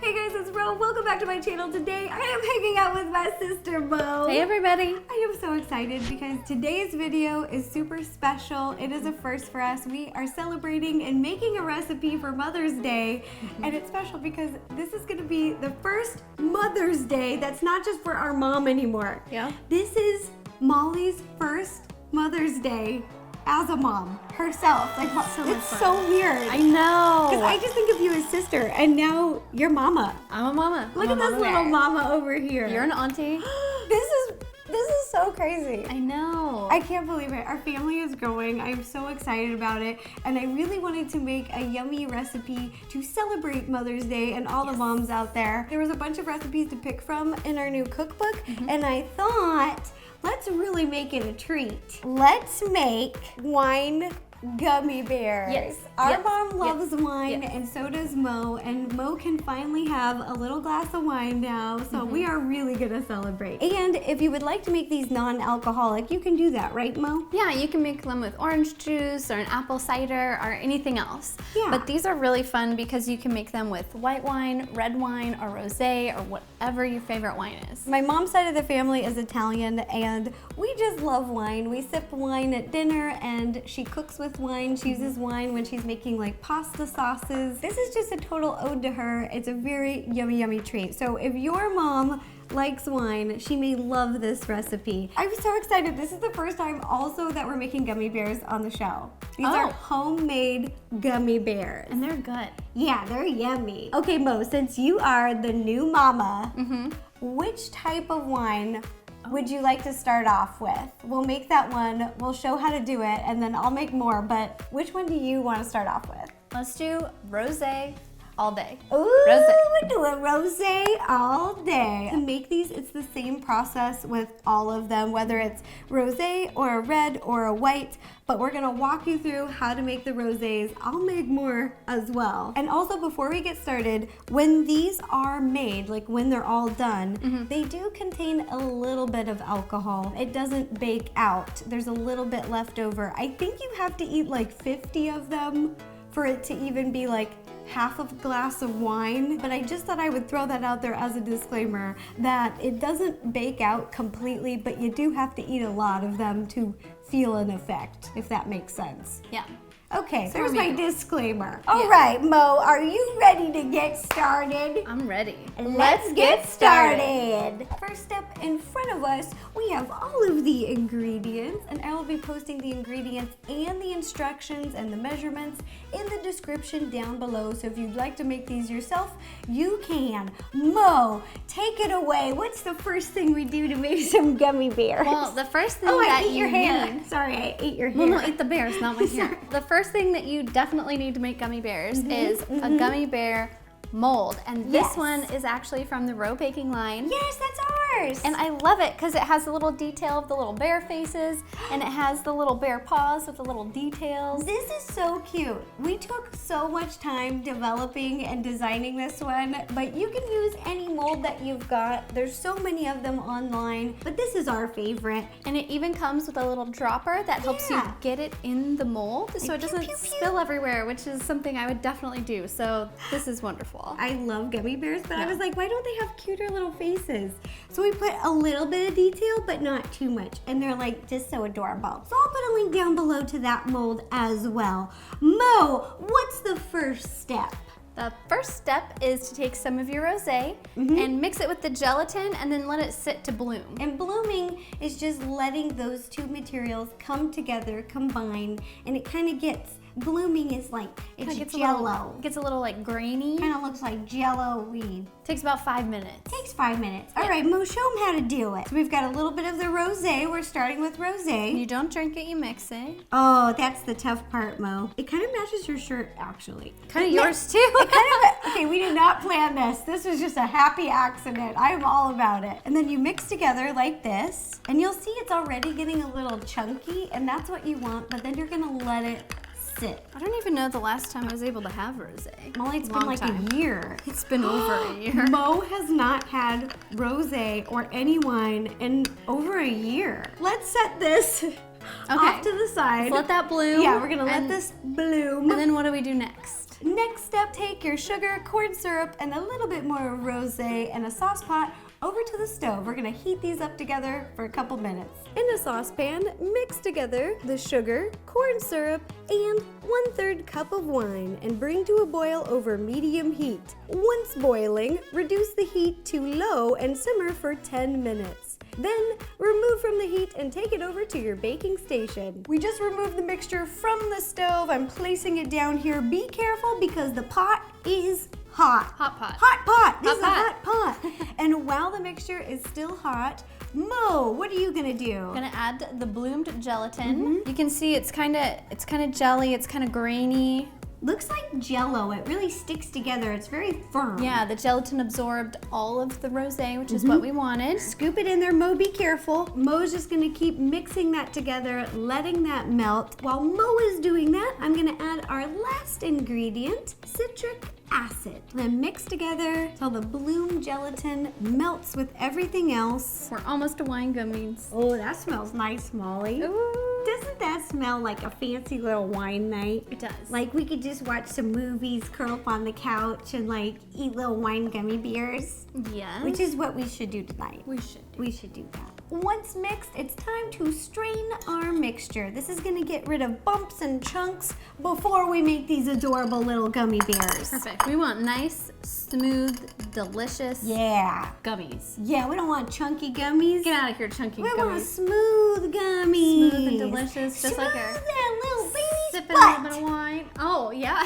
Hey guys, it's Ro. Welcome back to my channel. Today I am hanging out with my sister Mo. Hey everybody. I am so excited because today's video is super special. It is a first for us. We are celebrating and making a recipe for Mother's Day. And it's special because this is going to be the first Mother's Day that's not just for our mom anymore. Yeah. This is Molly's first Mother's Day as a mom herself. Like, it's so weird. I know. Because I just think of you as sister, and now you're mama. I'm a mama. Look at this little mama over here. You're an auntie. This is so crazy. I know. I can't believe it. Our family is growing. I'm so excited about it. And I really wanted to make a yummy recipe to celebrate Mother's Day and all the moms out there. There was a bunch of recipes to pick from in our new cookbook, and I thought, let's really make it a treat. Let's make wine gummy bears. Yes. Our mom loves wine, and so does Mo, and Mo can finally have a little glass of wine now, so we are really gonna celebrate. And if you would like to make these non-alcoholic, you can do that, right, Mo? Yeah, you can make them with orange juice or an apple cider or anything else. Yeah. But these are really fun because you can make them with white wine, red wine, or rosé, or whatever your favorite wine is. My mom's side of the family is Italian, and we just love wine. We sip wine at dinner, and she cooks with wine. She uses wine when she's making like pasta sauces. This is just a total ode to her. It's a very yummy, yummy treat. So if your mom likes wine, she may love this recipe. I'm so excited. This is the first time also that we're making gummy bears on the show. These are homemade gummy bears. And they're good. Yeah, they're yummy. Okay, Mo, since you are the new mama, which type of wine would you like to start off with? We'll make that one, we'll show how to do it, and then I'll make more, but which one do you want to start off with? Let's do rosé all day. Ooh, Rosé. we're doing rosé all day. To make these, it's the same process with all of them, whether it's rosé or a red or a white, but we're gonna walk you through how to make the rosés. I'll make more as well. And also, before we get started, when these are made, like when they're all done, they do contain a little bit of alcohol. It doesn't bake out. There's a little bit left over. I think you have to eat like 50 of them for it to even be like half of a glass of wine, but I just thought I would throw that out there as a disclaimer that it doesn't bake out completely, but you do have to eat a lot of them to feel an effect, if that makes sense. Yeah. Okay, So there's we're my making- disclaimer. All right, Mo, are you ready to get started? I'm ready. Let's get started. First step in front of us, we have all of the ingredients, and I will be posting the ingredients and the instructions and the measurements in the description down below. So if you'd like to make these yourself, you can. Mo, take it away. What's the first thing we do to make some gummy bears? Well, the first thing I that ate you your hair. need. Sorry, I ate your hair. Well, no, eat the bears, not my hair. The first thing that you definitely need to make gummy bears is a gummy bear mold, and this one is actually from the Row Baking line. Yes, that's ours. And I love it because it has the little detail of the little bear faces, and it has the little bear paws with the little details. This is so cute. We took so much time developing and designing this one, but you can use any mold that you've got. There's so many of them online, but this is our favorite. And it even comes with a little dropper that helps you Yeah. get it in the mold so it pew, doesn't pew, pew. spill everywhere, which is something I would definitely do. So this is wonderful. I love gummy bears, but I was like, why don't they have cuter little faces? So we put a little bit of detail, but not too much. And they're like just so adorable. So I'll put a link down below to that mold as well. Mo, what's the first step? The first step is to take some of your rosé and mix it with the gelatin and then let it sit to bloom. And blooming is just letting those two materials come together, combine, and it kind of gets, blooming is like, it's It gets jello. gets a little like grainy. Kind of looks like jello-y. Takes about 5 minutes. Takes 5 minutes. All right, Mo, show them how to do it. So we've got a little bit of the rosé. We're starting with rosé. You don't drink it, you mix it. Oh, that's the tough part, Mo. It kind of matches your shirt, actually. Kind of It ma- yours too. It kind of, okay, we did not plan this. This was just a happy accident. I'm all about it. And then you mix together like this, and you'll see it's already getting a little chunky, and that's what you want, but then you're gonna let it sit. I don't even know the last time I was able to have rosé. Molly, it's been Long like time. a year. It's been over a year. Mo has not had rosé or any wine in over a year. Let's set this off to the side. Let's let that bloom. Yeah, we're gonna let and- this bloom. And then what do we do next? Next step, take your sugar, corn syrup, and a little bit more rosé in a sauce pot over to the stove. We're gonna heat these up together for a couple minutes. In a saucepan, mix together the sugar, corn syrup, and 1/3 cup of wine and bring to a boil over medium heat. Once boiling, reduce the heat to low and simmer for 10 minutes. Then remove from the heat and take it over to your baking station. We just removed the mixture from the stove. I'm placing it down here. Be careful because the pot is hot. Hot pot. Hot pot. This is a hot pot. And while the mixture is still hot, Mo, what are you gonna do? I'm gonna add the bloomed gelatin. You can see it's kind of jelly. It's kind of grainy. Looks like Jell-O. It really sticks together. It's very firm. Yeah, the gelatin absorbed all of the rosé, which is what we wanted. Scoop it in there, Mo. Be careful. Mo's just gonna keep mixing that together, letting that melt. While Mo is doing that, I'm gonna add our last ingredient, citric acid. Then mix together till the bloom gelatin melts with everything else. We're almost to wine gummies. Oh, that smells nice, Molly. Ooh. Doesn't that smell like a fancy little wine night? It does. Like we could just watch some movies, curl up on the couch, and like eat little wine gummy bears. Yes. Which is what we should do tonight. we should. We should do that. Once mixed, it's time to strain our mixture. This is gonna get rid of bumps and chunks before we make these adorable little gummy bears. Perfect. We want nice, smooth, delicious gummies. Yeah, we don't want chunky gummies. Get out of here, chunky We want gummies. smooth gummies. Smooth and delicious, just like our that little baby's sipping butt. a little bit of wine. Oh, yeah.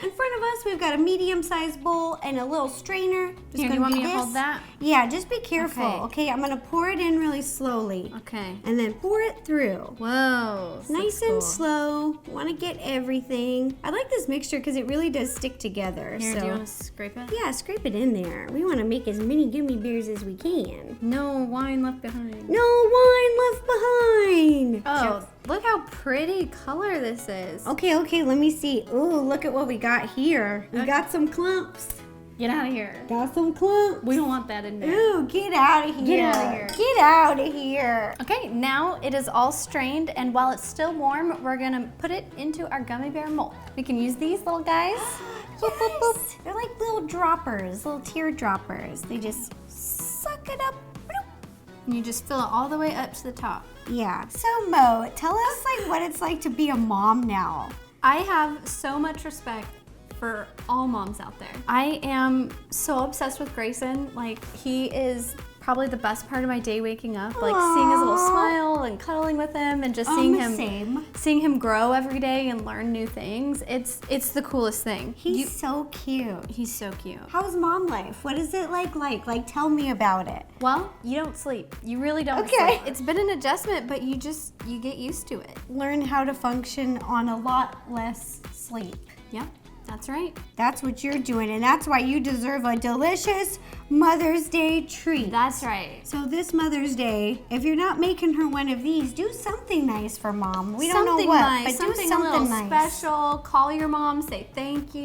In front of us, we've got a medium-sized bowl and a little strainer. Just Here, do gonna you want do me to this. hold that? Yeah, just be careful. Okay. Okay, I'm gonna pour it in really slowly. Okay. And then pour it through. Whoa. Nice and slow. Want to get everything. I like this mixture because it really does stick together. Here, so do you want to scrape it? yeah, scrape it in there. We want to make as many gummy bears as we can. No wine left behind. No wine left behind. Oh, look how pretty color this is. Okay, let me see. Ooh, look at what we got here. We got some clumps. Get out of here. Got some clumps. We don't want that in there. Ooh, get out of here. Get out of here. Get out of here. Okay, now it is all strained, and while it's still warm, we're gonna put it into our gummy bear mold. We can use these little guys. Boop, boop, boop. Yes. They're like little droppers, little tear droppers. They just suck it up. Bloop. And you just fill it all the way up to the top. Yeah. So Mo, tell us like what it's like to be a mom now. I have so much respect for all moms out there. I am so obsessed with Grayson. Like, he is probably the best part of my day waking up. Like, seeing his little smile and cuddling with him and just seeing him grow every day and learn new things. It's the coolest thing. He's so cute. He's so cute. How's mom life? What is it like? Like, tell me about it. Well, you don't sleep. You really don't Okay. sleep. It's been an adjustment, but you get used to it. Learn how to function on a lot less sleep. Yep, that's right. That's what you're doing, and that's why you deserve a delicious Mother's Day treat. That's right. So this Mother's Day, if you're not making her one of these, do something nice for mom. We don't know Something what, nice, but do something something a little nice. special. Call your mom, say thank you.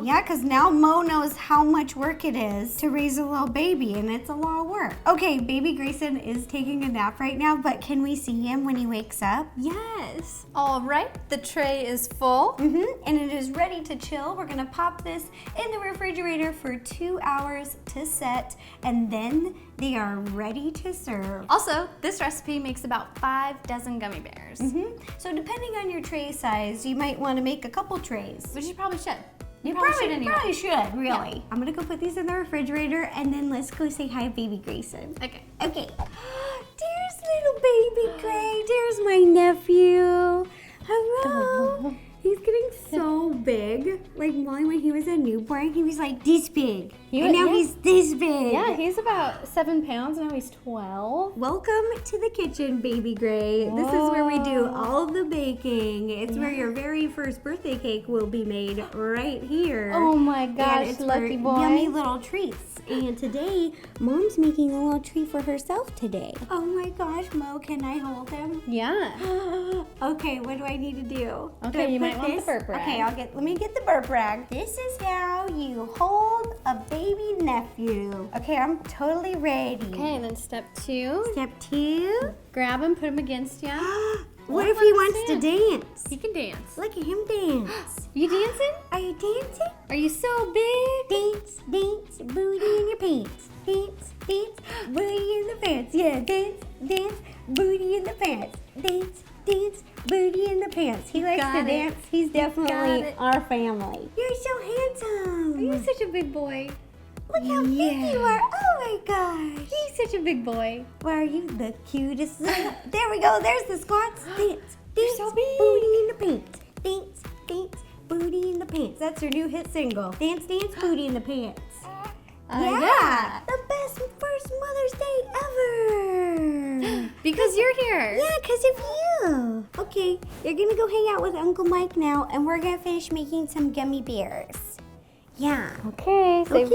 Yeah, because now Mo knows how much work it is to raise a little baby, and it's a lot of work. Okay, baby Grayson is taking a nap right now, but can we see him when he wakes up? Yes. All right, the tray is full. And it is ready to chill. We're gonna pop this in the refrigerator for 2 hours to set, and then they are ready to serve. Also, this recipe makes about 5 dozen gummy bears, So depending on your tray size, you might want to make a couple trays. which you probably should. You anyway. should, really. I'm gonna go put these in the refrigerator, and then let's go say hi, baby Grayson. Okay. Okay. There's little baby Gray. There's my nephew. Hello. He's getting so big. Like Molly, when he was a newborn, he was like this big. And now he's this big. Yeah, he's about 7 pounds, now he's 12. Welcome to the kitchen, baby Gray. This is where we do all the baking. It's where your very first birthday cake will be made right here. Oh my And gosh, it's lucky for boy. yummy little treats. And today, Mom's making a little treat for herself today. Oh my gosh, Mo, can I hold him? Yeah. Okay, what do I need to do? Okay, Do I you put might want the this? burp rag. Okay, let me get the burp rag. This is how you hold a baby nephew. Okay, I'm totally ready. Okay, and then step 2. Step 2. Grab him, put him against you. What if he wants to dance? He can dance. Look at him dance. You dancing? Are you dancing? Are you so big? Dance, dance, booty in your pants. Dance, dance, booty in the pants. Yeah, dance, dance, booty in the pants. Dance, dance, booty in the pants. He likes to dance. He's definitely our family. You're so handsome. You're such a big boy. Look how big you are. Oh my gosh. He's such a big boy. Why are you the cutest? There we go. There's the squats. Dance, dance, so big. booty in the pants. Dance, dance, booty in the pants. That's your new hit single. Dance, dance, booty in the pants. Yeah. The best first Mother's Day ever. Because you're here. Yeah, because of you. Okay, you're going to go hang out with Uncle Mike now, and we're going to finish making some gummy bears. Yeah. Okay. Okay.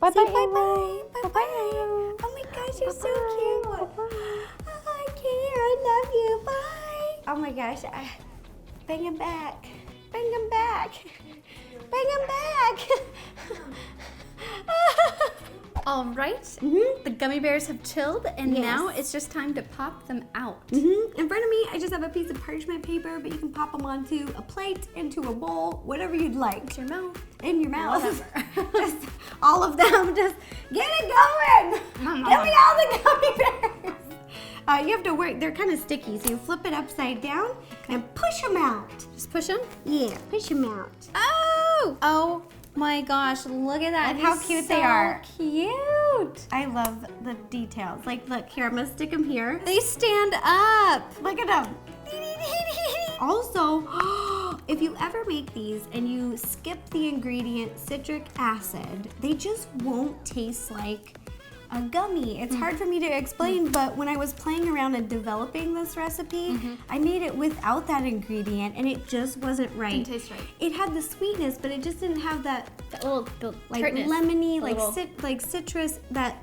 Bye-bye. Say bye-bye. Bye-bye. Oh my gosh, you're so cute. Oh, I can't. I love you. Bye. Oh my gosh. Bring him back. Bring him back. Bring him back. All right. The gummy bears have chilled, and now it's just time to pop them out. In front of me, I just have a piece of parchment paper, but you can pop them onto a plate, into a bowl, whatever you'd like. It's your mouth. In your mouth. Just all of them. Just get it going. Give me all the gummy bears. You have to work. They're kind of sticky, so you flip it upside down and push them out. Just push them. Yeah, push them out. Oh! Oh my gosh, look at that. Look how cute they are. Cute. I love the details. Like, look, here, I'm gonna stick them here. They stand up. Look at them. Also, if you ever make these and you skip the ingredient citric acid, they just won't taste like a gummy. It's hard for me to explain, but when I was playing around and developing this recipe, I made it without that ingredient and it just wasn't right. Didn't taste right. It had the sweetness, but it just didn't have that little like tartness. lemony, A like citrus that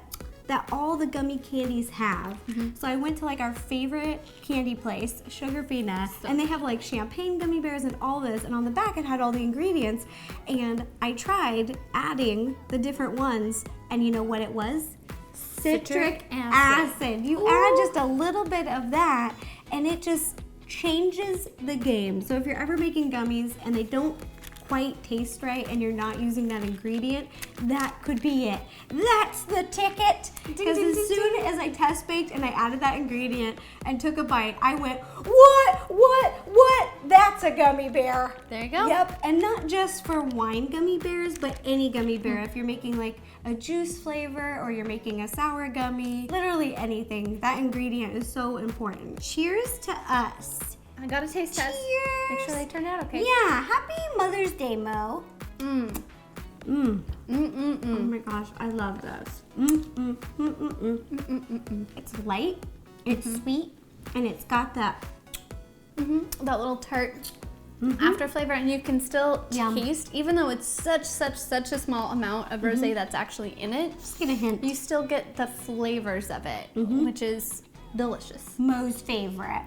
all the gummy candies have. So I went to like our favorite candy place, Sugarfina, and they have like champagne gummy bears and all this, and on the back it had all the ingredients, and I tried adding the different ones, and you know what it was? Citric acid. You add just a little bit of that, and it just changes the game. So if you're ever making gummies and they don't quite taste right and you're not using that ingredient, that could be it. That's the ticket. Because as soon as I test baked and I added that ingredient and took a bite, I went, what? That's a gummy bear. There you go. Yep, and not just for wine gummy bears, but any gummy bear. If you're making like a juice flavor or you're making a sour gummy, literally anything, that ingredient is so important. Cheers to us. I got a taste test. Cheers. Make sure they turned out okay. Yeah, happy Mother's Day, Mo. Oh my gosh, I love this. It's light, it's sweet, and it's got that. That little tart after flavor, and you can still taste, even though it's such a small amount of rosé that's actually in it. Just get a hint. You still get the flavors of it, which is delicious. Mo's favorite.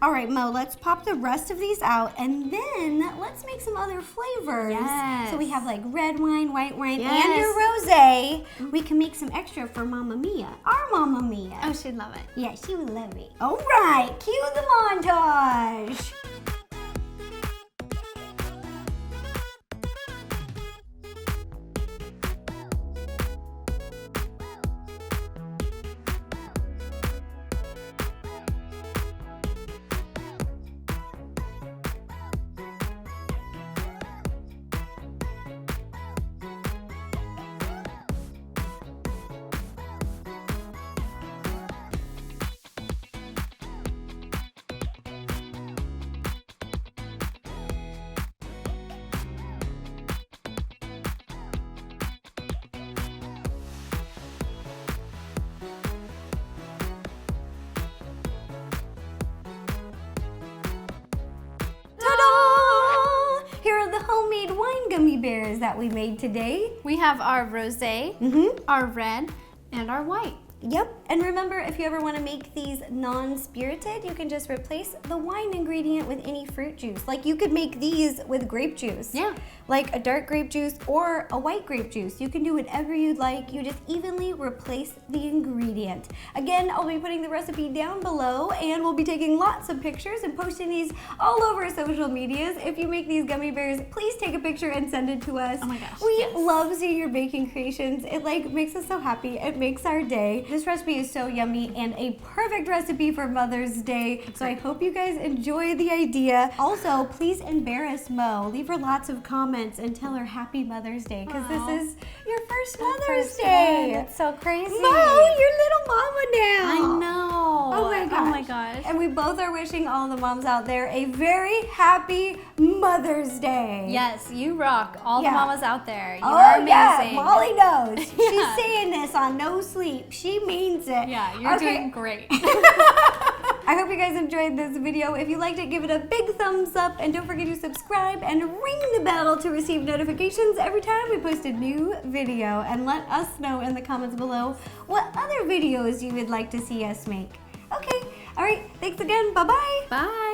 All right, Mo, let's pop the rest of these out, and then let's make some other flavors. Yes. So we have like red wine, white wine, and your rosé. We can make some extra for Mama Mia, our Mama Mia. Oh, she'd love it. Yeah, she would love it. All right, cue the montage. Homemade wine gummy bears that we made today. We have our rosé, our red, and our white. Yep, and remember, if you ever want to make these non-spirited, you can just replace the wine ingredient with any fruit juice. Like you could make these with grape juice. Yeah. Like a dark grape juice or a white grape juice. You can do whatever you'd like. You just evenly replace the ingredient. Again, I'll be putting the recipe down below, and we'll be taking lots of pictures and posting these all over social medias. If you make these gummy bears, please take a picture and send it to us. Oh my gosh, We yes. love seeing your baking creations. It like makes us so happy. It makes our day. This recipe is so yummy and a perfect recipe for Mother's Day. So I hope you guys enjoy the idea. Also, please embarrass Mo. Leave her lots of comments and tell her Happy Mother's Day, because this is your first Mother's Day. That's so crazy. Mo, you're little mama now. I know. Oh my gosh. Oh my gosh. And we both are wishing all the moms out there a very happy Mother's Day. Yes, you rock. All Yeah. the mamas out there. You Oh are amazing. yeah, Molly knows. She's Yeah. saying this on no sleep. She means it. Yeah, you're Okay. doing great. I hope you guys enjoyed this video. If you liked it, give it a big thumbs up, and don't forget to subscribe and ring the bell to receive notifications every time we post a new video. And let us know in the comments below what other videos you would like to see us make. Okay, all right, thanks again. Bye-bye. Bye.